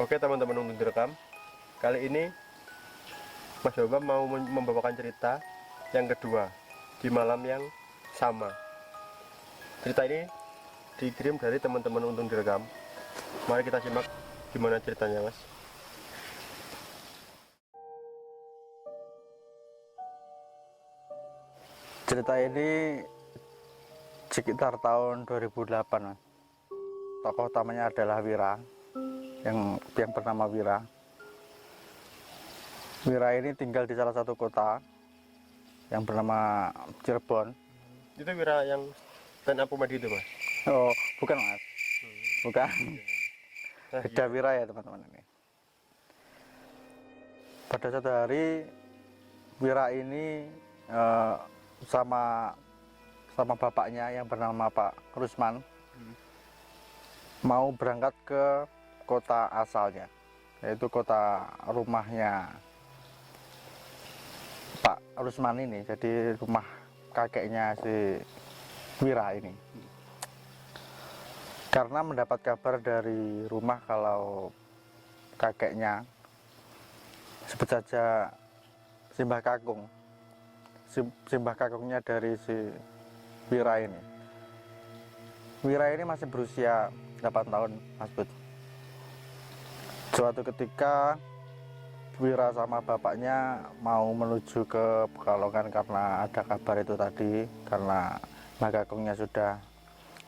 Oke teman-teman untuk direkam. Kali ini Mas Bambang mau membawakan cerita yang kedua di malam yang sama. Cerita ini dikirim dari teman-teman untuk direkam. Mari kita simak gimana ceritanya, Mas. Cerita ini sekitar tahun 2008, Mas. Tokoh utamanya adalah Wira, yang bernama Wira. Wira ini tinggal di salah satu kota yang bernama Cirebon. Itu Wira yang stand up comedy itu, Mas? Oh, bukan, Mas. Bukan. Beda Wira ya, teman-teman ini. Pada suatu hari Wira ini sama bapaknya yang bernama Pak Rusman mau berangkat ke kota asalnya, yaitu kota rumahnya Pak Rusman ini, jadi rumah kakeknya si Wira ini. Karena mendapat kabar dari rumah kalau kakeknya, sebut saja Simbah Kakung, Simbah Kakungnya dari si Wira ini. Wira ini masih berusia 8 tahun, Mas Bud. Suatu ketika Wira sama bapaknya mau menuju ke Pekalongan karena ada kabar itu tadi, karena Mbah Kakungnya sudah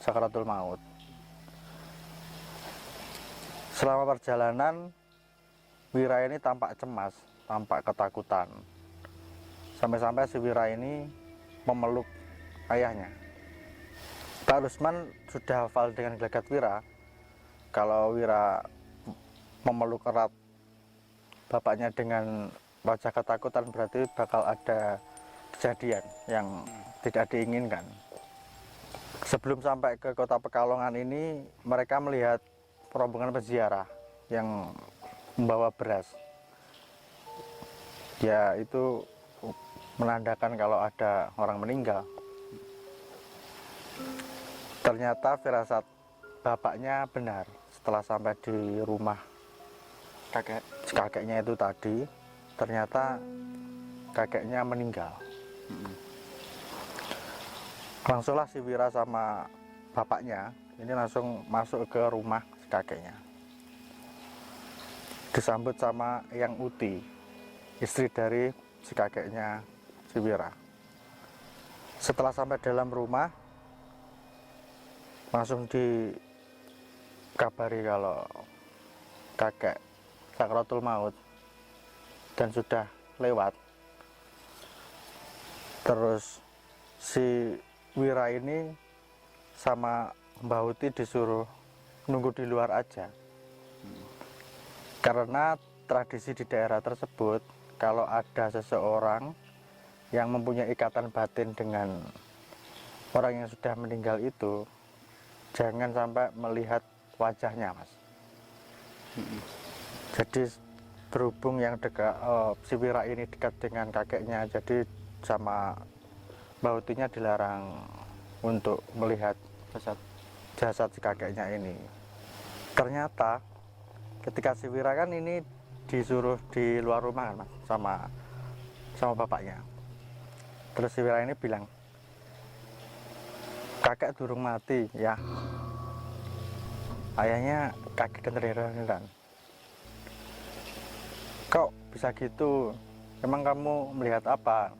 sakaratul maut. Selama perjalanan Wira ini tampak cemas, tampak ketakutan. Sampai-sampai si Wira ini memeluk ayahnya. Pak Rusman sudah hafal dengan gelagat Wira. Kalau Wira memeluk erat bapaknya dengan wajah ketakutan, berarti bakal ada kejadian yang tidak diinginkan. Sebelum sampai ke kota Pekalongan ini, mereka melihat rombongan peziarah yang membawa beras. Ya, itu menandakan kalau ada orang meninggal. Ternyata firasat bapaknya benar. Setelah sampai di rumah kakeknya itu tadi, ternyata kakeknya meninggal. Langsunglah si Wira sama bapaknya ini langsung masuk ke rumah si kakeknya. Disambut sama Yang Uti, istri dari si kakeknya si Wira. Setelah sampai dalam rumah, langsung dikabari kalau kakek sakaratul maut dan sudah lewat. Terus si Wira ini sama Mbah Uti disuruh nunggu di luar aja, karena tradisi di daerah tersebut kalau ada seseorang yang mempunyai ikatan batin dengan orang yang sudah meninggal itu, jangan sampai melihat wajahnya, Mas. Jadi berhubung yang dekat si Wira ini dekat dengan kakeknya, jadi sama Mbah Utinya dilarang untuk melihat jasad si kakeknya ini. Ternyata ketika si Wira kan ini disuruh di luar rumah kan, Mas, sama bapaknya. Terus si Wira ini bilang, kakek durung mati ya. Ayahnya kakek kenteriran. Kok bisa gitu? Emang kamu melihat apa?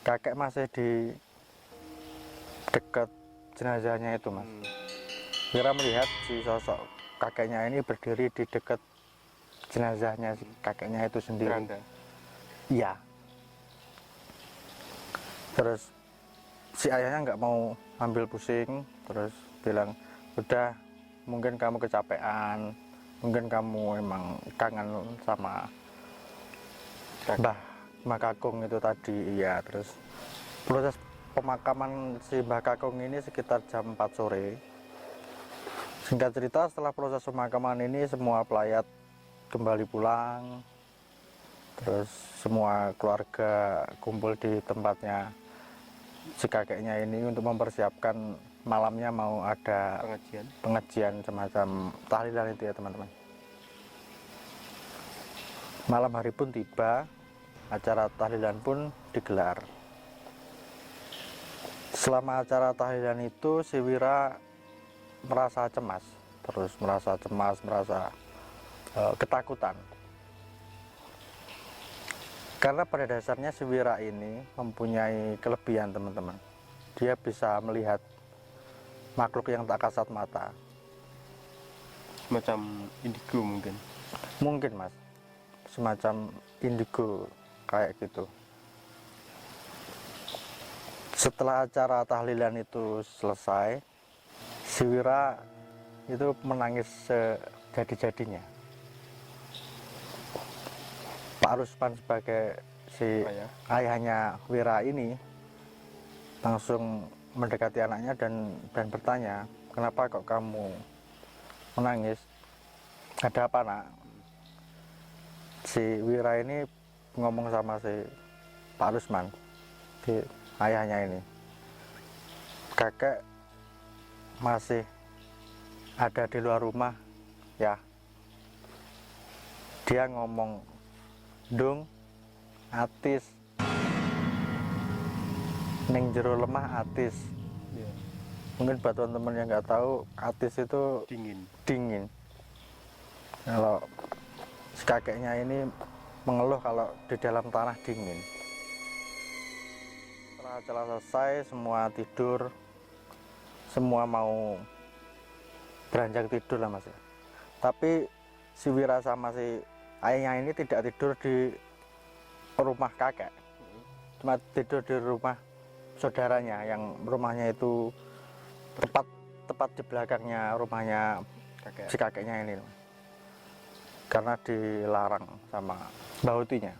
Kakek masih di dekat jenazahnya itu, Mas. Wira melihat si sosok kakeknya ini berdiri di dekat jenazahnya si kakeknya itu sendiri. Iya. Terus si ayahnya nggak mau ambil pusing, terus bilang, udah, mungkin kamu kecapean, mungkin kamu emang kangen sama Mbah Kakung itu tadi. Iya. Terus proses pemakaman si Mbah Kakung ini sekitar jam 4 sore. Singkat cerita, setelah proses pemakaman ini semua pelayat kembali pulang, terus semua keluarga kumpul di tempatnya si kakeknya ini untuk mempersiapkan malamnya mau ada pengajian semacam tahlilan itu ya, teman-teman. Malam hari pun tiba, acara tahlilan pun digelar. Selama acara tahlilan itu si Wira merasa cemas, merasa ketakutan. Karena pada dasarnya si Wira ini mempunyai kelebihan, teman-teman. Dia bisa melihat makhluk yang tak kasat mata. Semacam indigo mungkin. Mungkin, Mas. Semacam indigo kayak gitu. Setelah acara tahlilan itu selesai, si Wira itu menangis sejadi-jadinya. Pak Rusman sebagai si ayahnya Wira ini langsung mendekati anaknya dan bertanya, kenapa kok kamu menangis? Ada apa, nak? Si Wira ini ngomong sama si Pak Rusman, si ayahnya ini, kakek masih ada di luar rumah ya. Dia ngomong, dung atis ning jero lemah atis. Mungkin buat teman-teman yang nggak tahu, atis itu dingin. Kalau si kakeknya ini mengeluh kalau di dalam tanah dingin. Setelah acara selesai, semua tidur, semua mau beranjak tidur lah, Mas. Tapi si Wira sama si ayahnya ini tidak tidur di rumah kakek, cuma tidur di rumah saudaranya yang rumahnya itu tepat di belakangnya rumahnya si kakeknya ini, karena dilarang sama bahutinya.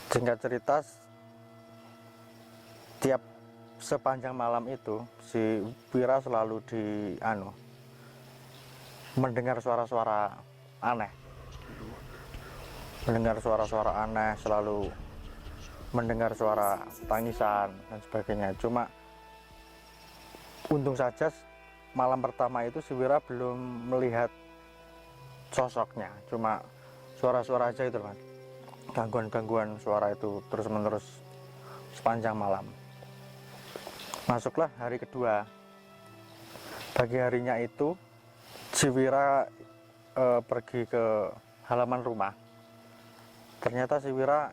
Singkat cerita, tiap sepanjang malam itu si Wira selalu mendengar suara-suara aneh, selalu mendengar suara tangisan dan sebagainya. Cuma untung saja malam pertama itu si Wira belum melihat sosoknya, cuma suara-suara aja itu kan, gangguan suara itu terus-menerus sepanjang malam. Masuklah hari kedua. Pagi harinya itu si Wira pergi ke halaman rumah. Ternyata si Wira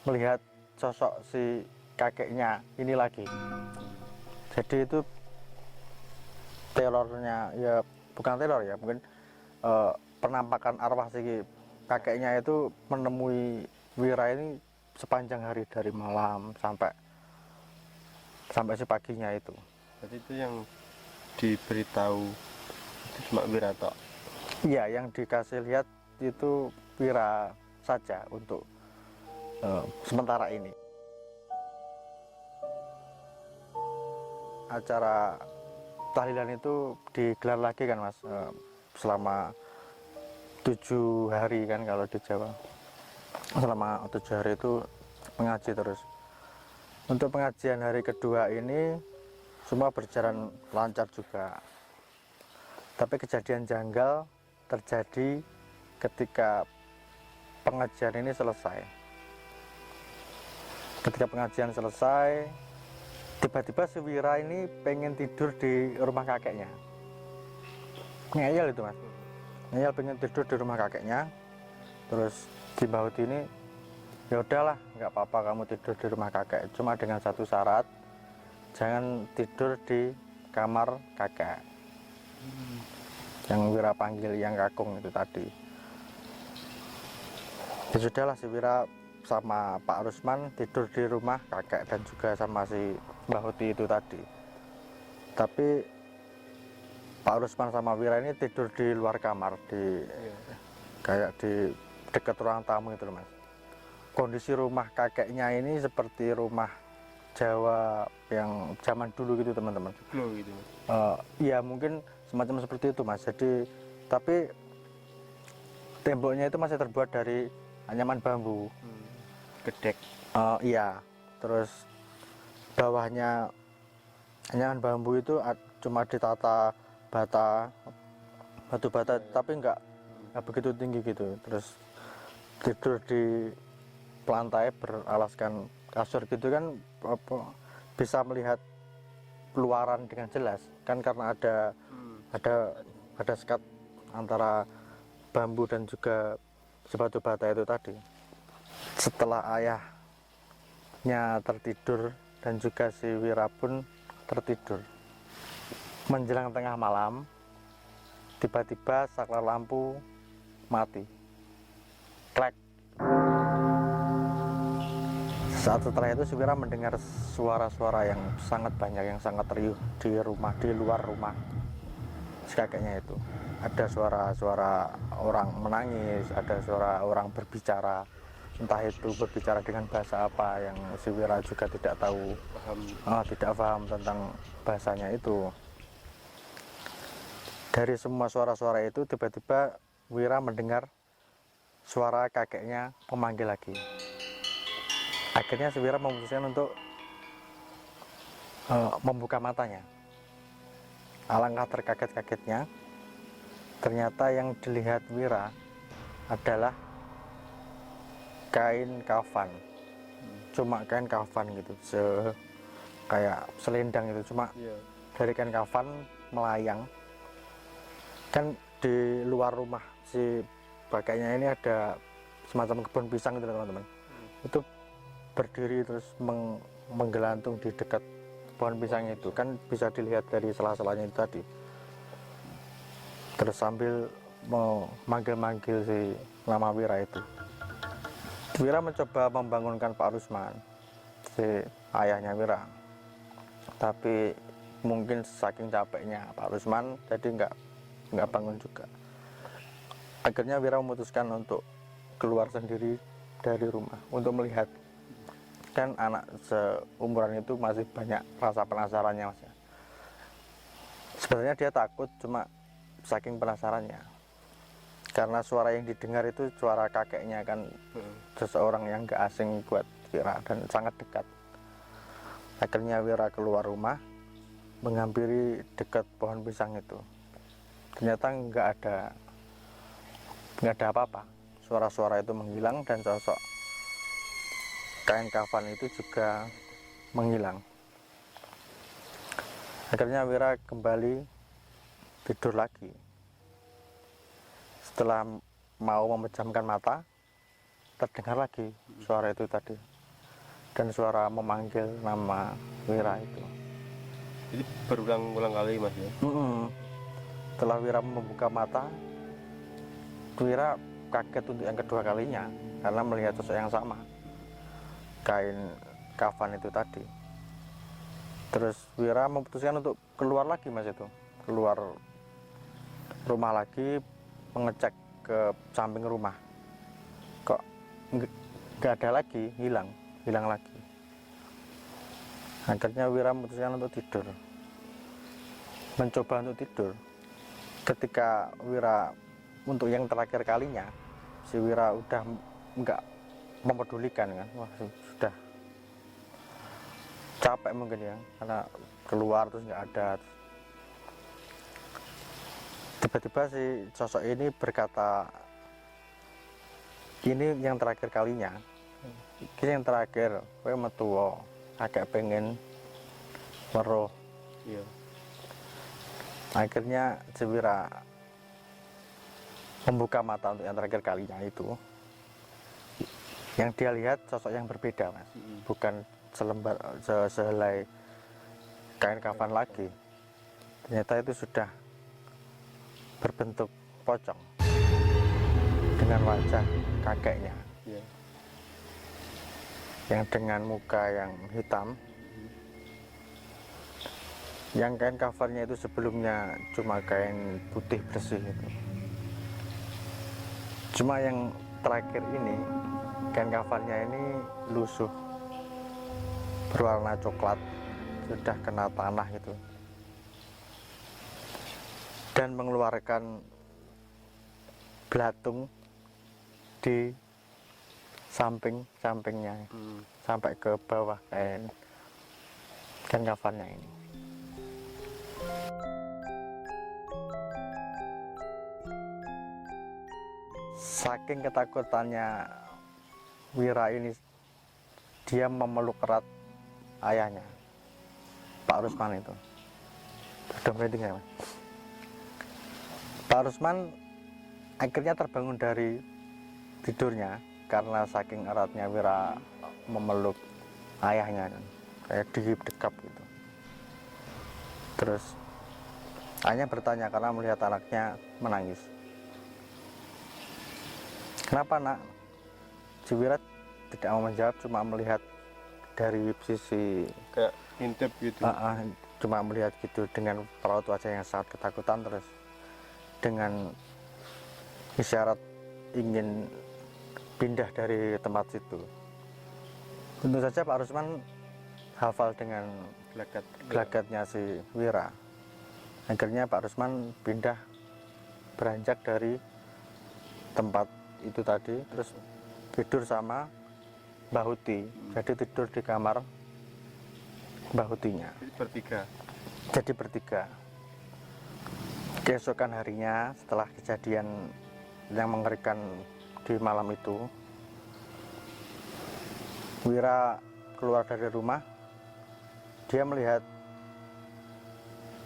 melihat sosok si kakeknya ini lagi. Jadi itu terornya, ya bukan teror ya, mungkin penampakan arwah si kakeknya itu menemui Wira ini sepanjang hari, dari malam sampai si paginya itu. Jadi itu yang diberitahu itu cuma Wira tok? Iya, yang dikasih lihat itu Wira saja untuk sementara ini. Acara tahlilan itu digelar lagi kan, Mas, selama 7 hari kan kalau di Jawa. Selama 7 hari itu mengaji terus. Untuk pengajian hari kedua ini semua berjalan lancar juga. Tapi kejadian janggal terjadi ketika pengajian ini selesai. Ketika pengajian selesai, tiba-tiba si Wira ini pengen tidur di rumah kakeknya. Ngeyel itu, Mas. Ngeyel pengen tidur di rumah kakeknya. Terus si Bahuti ini, ya udahlah, nggak apa-apa kamu tidur di rumah kakek, cuma dengan satu syarat, jangan tidur di kamar kakek. Yang Wira panggil yang kakung itu tadi. Ya sudahlah, si Wira sama Pak Rusman tidur di rumah kakek dan juga sama si Bahuti itu tadi. Tapi Pak Rusman sama Wira ini tidur di luar kamar, kayak di dekat ruang tamu itu, Mas. Kondisi rumah kakeknya ini seperti rumah Jawa yang zaman dulu gitu, teman-teman. Gitu. Ya mungkin semacam seperti itu, Mas. Jadi tapi temboknya itu masih terbuat dari anyaman bambu. Gedek. Iya. Terus bawahnya anyaman bambu itu cuma ditata batu bata, tapi enggak nggak begitu tinggi gitu, terus tidur di lantai beralaskan kasur gitu kan, bisa melihat luaran dengan jelas kan, karena ada sekat antara bambu dan juga sebatu bata itu tadi. Setelah ayahnya tertidur dan juga si Wira pun tertidur, menjelang tengah malam tiba-tiba saklar lampu mati, klek. Saat setelah itu si Wira mendengar suara-suara yang sangat banyak, yang sangat riuh di rumah, di luar rumah si kakeknya itu. Ada suara-suara orang menangis, ada suara orang berbicara, entah itu berbicara dengan bahasa apa yang si Wira juga tidak tahu, tidak paham tentang bahasanya itu. Dari semua suara-suara itu tiba-tiba Wira mendengar suara kakeknya memanggil lagi. Akhirnya si Wira memutuskan untuk membuka matanya. Alangkah terkaget-kagetnya, ternyata yang dilihat Wira adalah kain kafan. Cuma kain kafan gitu, kayak selendang gitu, cuma dari kain kafan melayang. Kan di luar rumah si kakeknya ini ada semacam kebun pisang gitu teman-teman. Itu berdiri terus menggelantung di dekat pohon pisang itu, kan bisa dilihat dari sela-selanya itu tadi. Terus sambil mau manggil-manggil si nama Wira itu, Wira mencoba membangunkan Pak Rusman, si ayahnya Wira, tapi mungkin saking capeknya Pak Rusman jadi nggak bangun juga. Akhirnya Wira memutuskan untuk keluar sendiri dari rumah untuk melihat. Kan anak seumuran itu masih banyak rasa penasarannya, Mas. Sebenarnya dia takut, cuma saking penasarannya, karena suara yang didengar itu suara kakeknya kan, seseorang yang gak asing buat Wira dan sangat dekat. Akhirnya Wira keluar rumah, menghampiri dekat pohon pisang itu. Ternyata nggak ada apa-apa. Suara-suara itu menghilang dan sosok kain kafan itu juga menghilang. Akhirnya Wira kembali tidur lagi. Setelah mau memejamkan mata, terdengar lagi suara itu tadi, dan suara memanggil nama Wira itu. Jadi berulang-ulang kali, Mas ya? Setelah Wira membuka mata, Wira kaget untuk yang kedua kalinya karena melihat sosok yang sama, kain kafan itu tadi. Terus Wira memutuskan untuk keluar lagi, Mas, itu keluar rumah lagi, mengecek ke samping rumah, kok nggak ada lagi, hilang lagi. Akhirnya Wira memutuskan untuk tidur, mencoba untuk tidur. Ketika Wira untuk yang terakhir kalinya, si Wira udah nggak mempedulikan kan, wah sudah capek mungkin ya, karena keluar terus nggak ada. Tiba-tiba si sosok ini berkata, ini yang terakhir kalinya, ini yang terakhir, kowe metu agak pengen weruh. Iya. Akhirnya si Wira membuka mata untuk yang terakhir kalinya itu. Yang dia lihat sosok yang berbeda, Mas. Bukan sehelai kain kafan lagi. Ternyata itu sudah berbentuk pocong dengan wajah kakeknya, yang dengan muka yang hitam. Yang kain kafannya itu sebelumnya cuma kain putih bersih itu. Cuma yang terakhir ini, kain kafannya ini lusuh, berwarna coklat, sudah kena tanah itu, dan mengeluarkan belatung di sampingnya, sampai ke bawah kain kafannya ini. saking ketakutannya Wira ini, dia memeluk erat ayahnya, Pak Rusman itu. Sudah merinding ya, Mas? Pak Rusman akhirnya terbangun dari tidurnya karena saking eratnya Wira memeluk ayahnya, kayak didekap gitu. Terus ayahnya bertanya karena melihat anaknya menangis. Kenapa nak? Si Wira tidak mau menjawab, cuma melihat dari sisi kayak intip gitu. Cuma melihat gitu dengan raut wajah yang sangat ketakutan, terus dengan isyarat ingin pindah dari tempat situ. Tentu saja Pak Rusman hafal dengan gelagatnya si Wira. Akhirnya Pak Rusman pindah, beranjak dari tempat itu tadi, terus tidur sama Mbah Huti. Jadi tidur di kamar Mbah Hutinya. Jadi bertiga. Keesokan harinya setelah kejadian yang mengerikan di malam itu, Wira keluar dari rumah. Dia melihat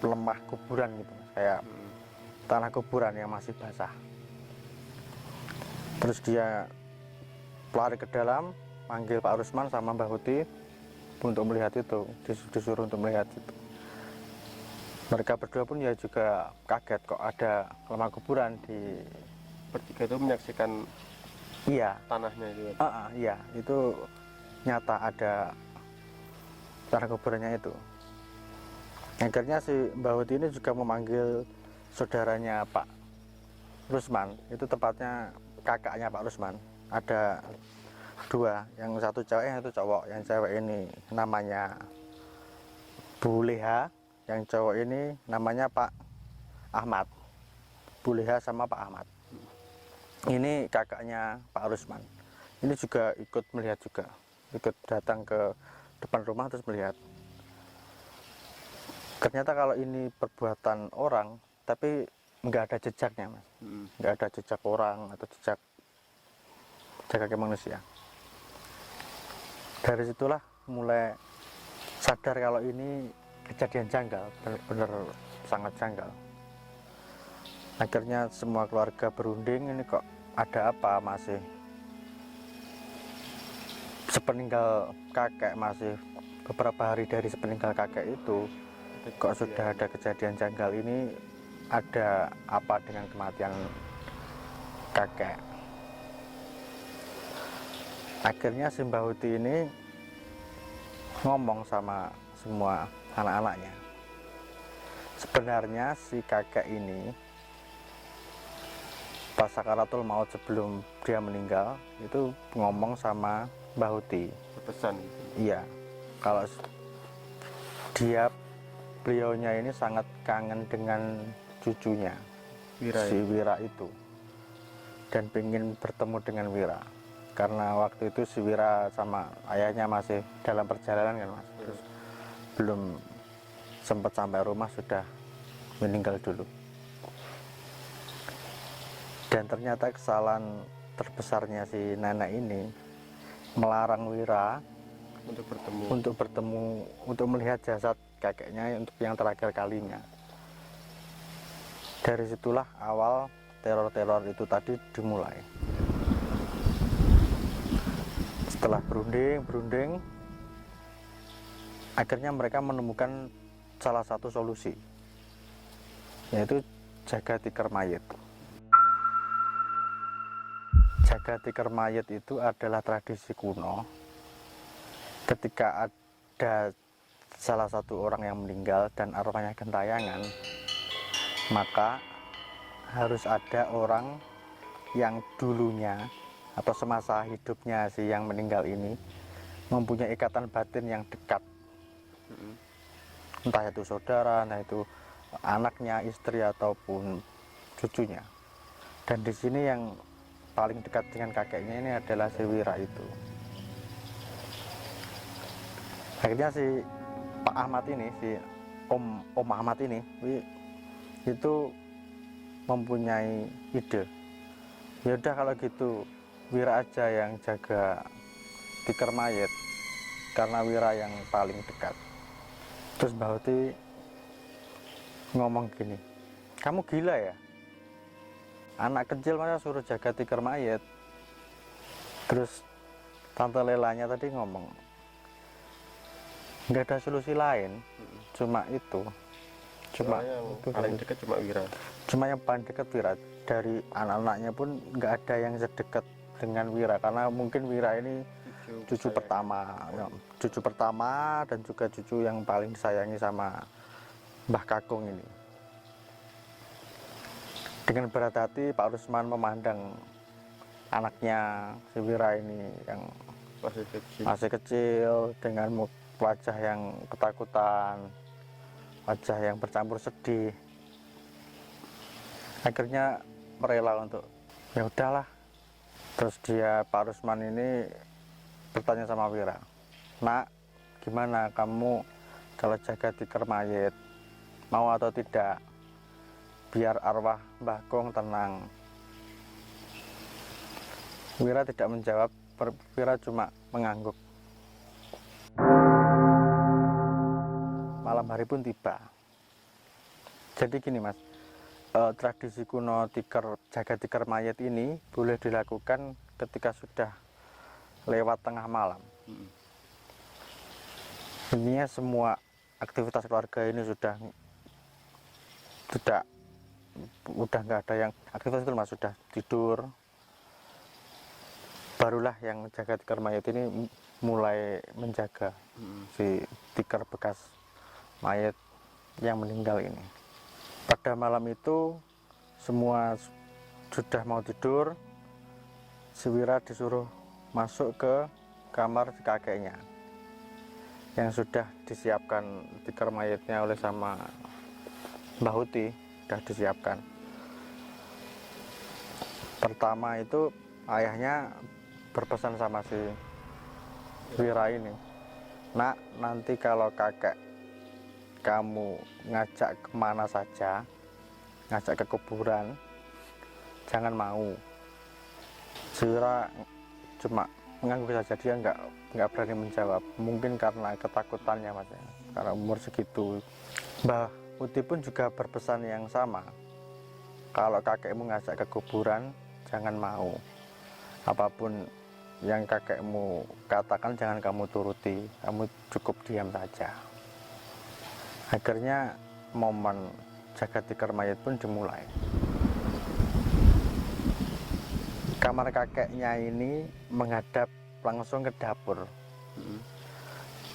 lemah kuburan gitu, kayak tanah kuburan yang masih basah. Terus dia lari ke dalam, panggil Pak Rusman sama Mbah Huti untuk melihat itu, disuruh untuk melihat itu. Mereka berdua pun ya juga kaget kok ada lemah kuburan di. Bertiga itu menyaksikan tanahnya itu. Iya, itu nyata ada tanah kuburannya itu. Akhirnya si Mbah Huti ini juga memanggil saudaranya Pak Rusman, itu tepatnya kakaknya Pak Rusman. Ada dua, yang satu cewek, yang satu cowok. Yang cewek ini namanya Bu Leha, yang cowok ini namanya Pak Ahmad. Bu Leha sama Pak Ahmad. Ini kakaknya Pak Rusman. Ini juga ikut melihat juga, ikut datang ke depan rumah terus melihat. Ternyata kalau ini perbuatan orang, tapi nggak ada jejaknya, Mas. Nggak ada jejak orang atau jejak kaki manusia. Dari situlah mulai sadar kalau ini kejadian janggal, benar-benar sangat janggal. Akhirnya semua keluarga berunding, ini kok ada apa, masih sepeninggal kakek, masih beberapa hari dari sepeninggal kakek itu kok sudah ada kejadian janggal ini, ada apa dengan kematian kakek. Akhirnya si Mbah Huti ini ngomong sama semua anak-anaknya, sebenarnya si kakek ini pas sakaratul maut sebelum dia meninggal itu ngomong sama Mbah Huti, berpesan. Iya, kalau beliaunya ini sangat kangen dengan cucunya si Wira itu, dan ingin bertemu dengan Wira karena waktu itu si Wira sama ayahnya masih dalam perjalanan kan, Mas. Terus belum sempat sampai rumah sudah meninggal dulu. Dan ternyata kesalahan terbesarnya si nenek ini melarang Wira untuk bertemu, untuk melihat jasad kakeknya untuk yang terakhir kalinya. Dari situlah awal teror-teror itu tadi dimulai. Setelah berunding, akhirnya mereka menemukan salah satu solusi, yaitu jaga tikar mayit. Jaga tikar mayit itu adalah tradisi kuno. Ketika ada salah satu orang yang meninggal dan arwahnya gentayangan, maka harus ada orang yang dulunya atau semasa hidupnya si yang meninggal ini mempunyai ikatan batin yang dekat, entah itu saudara, entah itu anaknya, istri ataupun cucunya. Dan di sini yang paling dekat dengan kakeknya ini adalah si Wira itu. Akhirnya si Pak Ahmad ini, si Om Ahmad ini itu mempunyai ide Ya udah kalau gitu Wira aja yang jaga tikar mayat karena Wira yang paling dekat. Terus Mbak Uti ngomong gini, kamu gila ya? Anak kecil masa suruh jaga tikar mayat? Terus Tante Lelanya tadi ngomong, nggak ada solusi lain, cuma itu. Cuma Soalnya yang itu paling dekat cuma Wira. cuma yang paling dekat Wira. Dari anak-anaknya pun nggak ada yang sedekat dengan Wira, karena mungkin Wira ini cucu pertama, ya, cucu pertama dan juga cucu yang paling disayangi sama Mbah Kakung ini. Dengan berat hati Pak Rusman memandang anaknya si Wira ini yang masih kecil dengan wajah yang ketakutan, wajah yang bercampur sedih. Akhirnya merela untuk ya udahlah. Terus Pak Rusman ini bertanya sama Wira, nak, gimana kamu kalau jaga tikar mayat, mau atau tidak, biar arwah Mbah Kong tenang. Wira tidak menjawab, Wira cuma mengangguk. Malam hari pun tiba. Jadi gini mas, tradisi kuno jaga tikar mayat ini boleh dilakukan ketika sudah lewat tengah malam. Intinya semua aktivitas keluarga ini sudah nggak ada yang aktivitas itu mas, sudah tidur. Barulah yang jaga tikar mayat ini mulai menjaga si tikar bekas mayat yang meninggal ini. Pada malam itu semua sudah mau tidur, si Wira disuruh masuk ke kamar kakeknya yang sudah disiapkan tikar mayatnya oleh sama Mbah Uti, sudah disiapkan. Pertama itu ayahnya berpesan sama si Wira ini, nak, nanti kalau kakek kamu ngajak kemana saja, ngajak ke kuburan, jangan mau. Si Wira cuma mengangguk saja, dia nggak berani menjawab, mungkin karena ketakutannya mas, karena umur segitu. Mbah Uti pun juga berpesan yang sama, kalau kakekmu ngajak ke kuburan jangan mau, apapun yang kakekmu katakan jangan kamu turuti, kamu cukup diam saja. Akhirnya momen jaga tikar mayat pun dimulai. Kamar kakeknya ini menghadap langsung ke dapur.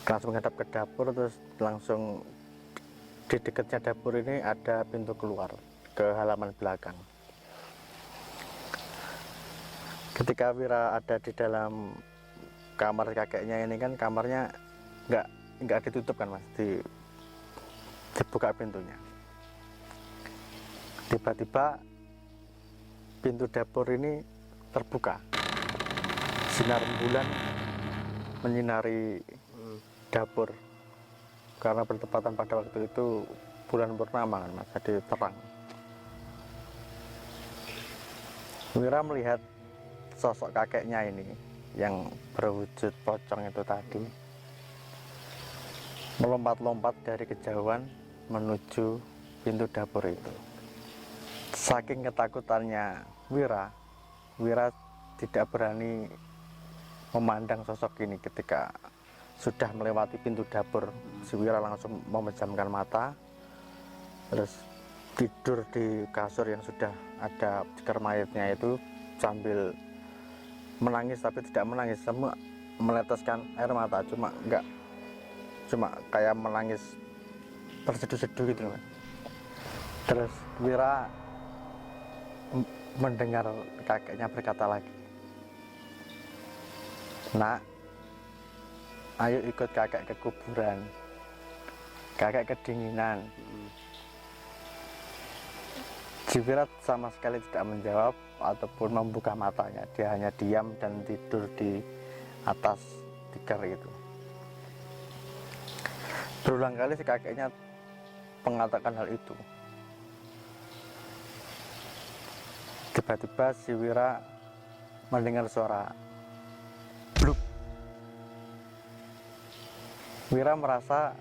Langsung menghadap ke dapur, terus langsung di dekatnya dapur ini ada pintu keluar ke halaman belakang. Ketika Wira ada di dalam kamar kakeknya ini kan, kamarnya nggak ditutup kan mas, dibuka pintunya. Tiba-tiba pintu dapur ini terbuka, sinar bulan menyinari dapur karena bertepatan pada waktu itu bulan purnama kan mas, jadi terang. Wira melihat sosok kakeknya ini yang berwujud pocong itu tadi melompat-lompat dari kejauhan menuju pintu dapur itu. Saking ketakutannya Wira tidak berani memandang sosok ini. Ketika sudah melewati pintu dapur, si Wira langsung memejamkan mata, terus tidur di kasur yang sudah ada tikar mayatnya itu sambil menangis, tapi tidak menangis, semua meneteskan air mata, cuma kayak menangis terseduh-seduh gitu. Terus Wira mendengar kakeknya berkata lagi, nak, ayo ikut kakek ke kuburan, kakek kedinginan. Wira sama sekali tidak menjawab ataupun membuka matanya, dia hanya diam dan tidur di atas tikar itu. Berulang kali si kakeknya mengatakan hal itu. Tiba-tiba si Wira mendengar suara bluk. Wira merasa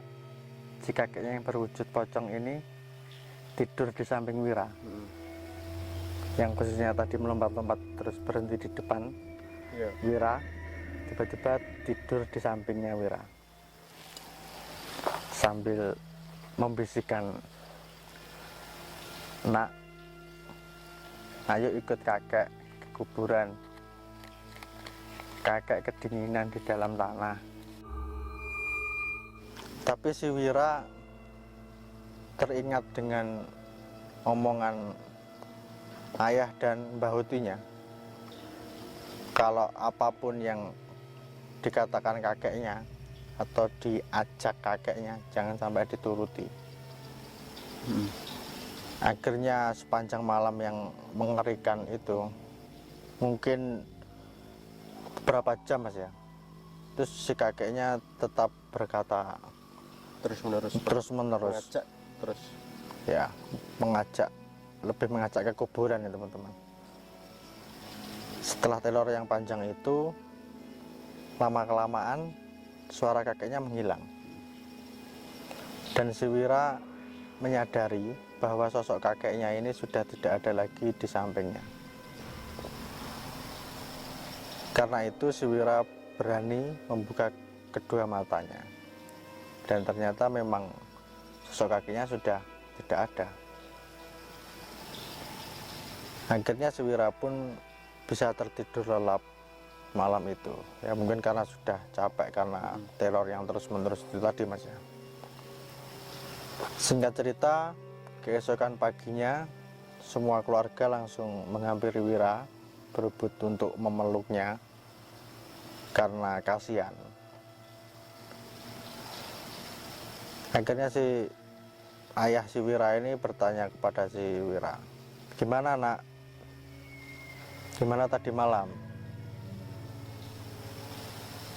si kakeknya yang berwujud pocong ini tidur di samping Wira, yang posisinya tadi melompat-lompat terus berhenti di depan Iya. Wira, tiba-tiba tidur di sampingnya Wira sambil membisikkan, "Nak, ayo ikut kakek ke kuburan. Kakek kedinginan di dalam tanah." Tapi si Wira teringat dengan omongan ayah dan Mbah Hutinya, kalau apapun yang dikatakan kakeknya atau diajak kakeknya jangan sampai dituruti. Akhirnya sepanjang malam yang mengerikan itu, mungkin beberapa jam Mas ya, terus si kakeknya tetap berkata terus menerus mengajak terus, ya, lebih mengajak ke kuburan ya teman-teman. Setelah teror yang panjang itu, lama-kelamaan suara kakeknya menghilang, dan si Wira menyadari bahwa sosok kakeknya ini sudah tidak ada lagi di sampingnya. Karena itu si Wira berani membuka kedua matanya, dan ternyata memang sosok kakeknya sudah tidak ada. Akhirnya si Wira pun bisa tertidur lelap malam itu, ya mungkin karena sudah capek karena teror yang terus-menerus itu tadi Mas ya. Singkat cerita, keesokan paginya semua keluarga langsung menghampiri Wira berebut untuk memeluknya karena kasihan. Akhirnya si ayah si Wira ini bertanya kepada si Wira, "Gimana nak? Gimana tadi malam?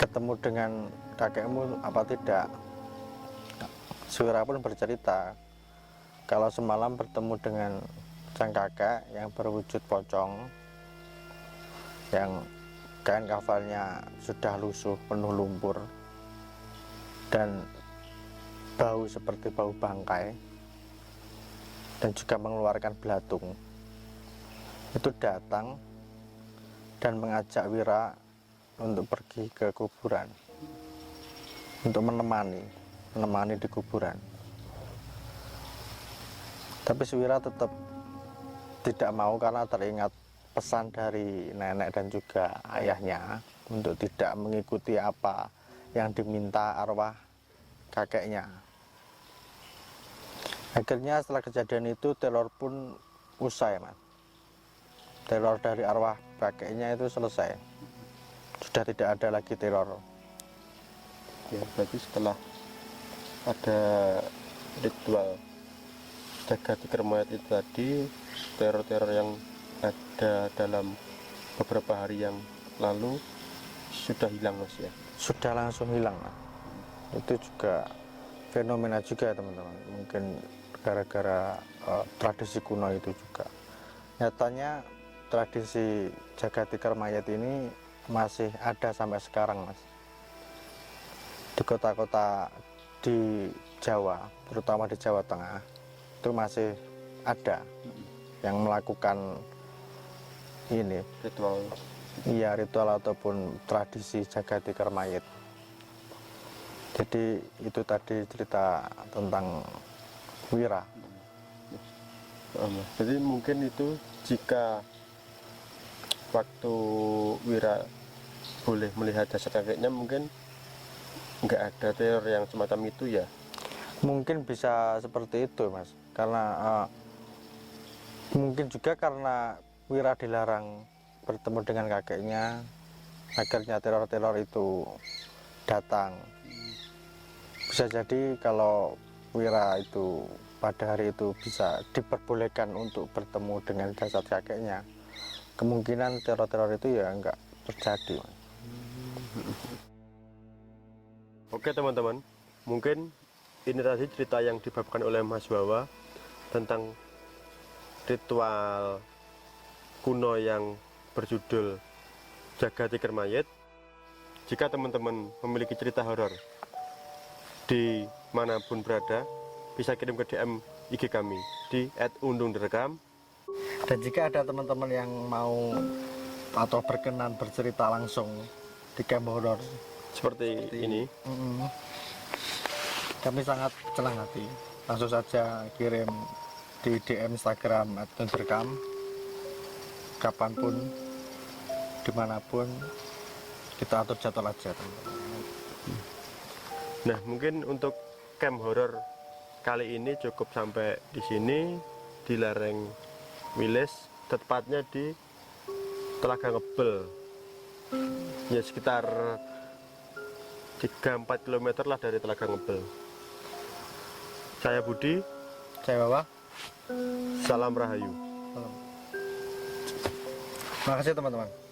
Ketemu dengan kakekmu apa tidak?" Si Wira pun bercerita kalau semalam bertemu dengan sang kakek yang berwujud pocong, yang kain kafalnya sudah lusuh penuh lumpur dan bau seperti bau bangkai, dan juga mengeluarkan belatung. Itu datang dan mengajak Wira untuk pergi ke kuburan, untuk menemani di kuburan. Tapi si Wira tetap tidak mau karena teringat pesan dari nenek dan juga ayahnya untuk tidak mengikuti apa yang diminta arwah kakeknya. Akhirnya setelah kejadian itu teror pun usai Mas. Teror dari arwah kakeknya itu selesai. Sudah tidak ada lagi teror. ya berarti setelah ada ritual jaga tikar mayat itu tadi, teror-teror yang ada dalam beberapa hari yang lalu sudah hilang Mas ya. Sudah langsung hilang Mas. Itu juga fenomena juga teman-teman, mungkin gara-gara tradisi kuno itu juga. Nyatanya tradisi jaga tikar mayat ini masih ada sampai sekarang Mas. Di kota-kota di Jawa, terutama di Jawa Tengah, itu masih ada yang melakukan ini ritual ataupun tradisi jaga tikar mayat. Jadi itu tadi cerita tentang Wira. Jadi mungkin itu jika waktu Wira boleh melihat jasad kakeknya, mungkin nggak ada teror yang semacam itu ya. Mungkin bisa seperti itu Mas, karena mungkin juga karena Wira dilarang bertemu dengan kakeknya, akhirnya teror-teror itu datang. Bisa jadi kalau Wira itu pada hari itu bisa diperbolehkan untuk bertemu dengan jasad kakeknya, kemungkinan teror-teror itu ya enggak terjadi. Oke teman-teman, mungkin ini tadi cerita yang dibawakan oleh Mas Wawa tentang ritual kuno yang berjudul Jaga Tikar Mayit. Jika teman-teman memiliki cerita horor di manapun berada, bisa kirim ke DM IG kami di @undungdirekam. Dan jika ada teman-teman yang mau atau berkenan bercerita langsung di camp horor Seperti ini, kami sangat senang hati. Langsung saja kirim di DM Instagram @undungdirekam, kapanpun, dimanapun, kita atur jadwal aja, teman-teman. nah mungkin untuk camp horor kali ini cukup sampai di sini di lereng Wilis, tepatnya di Telaga Ngebel. Ya sekitar 3-4 km lah dari Telaga Ngebel. Saya Budi, Saya Wawa. salam Rahayu. Terima kasih teman-teman.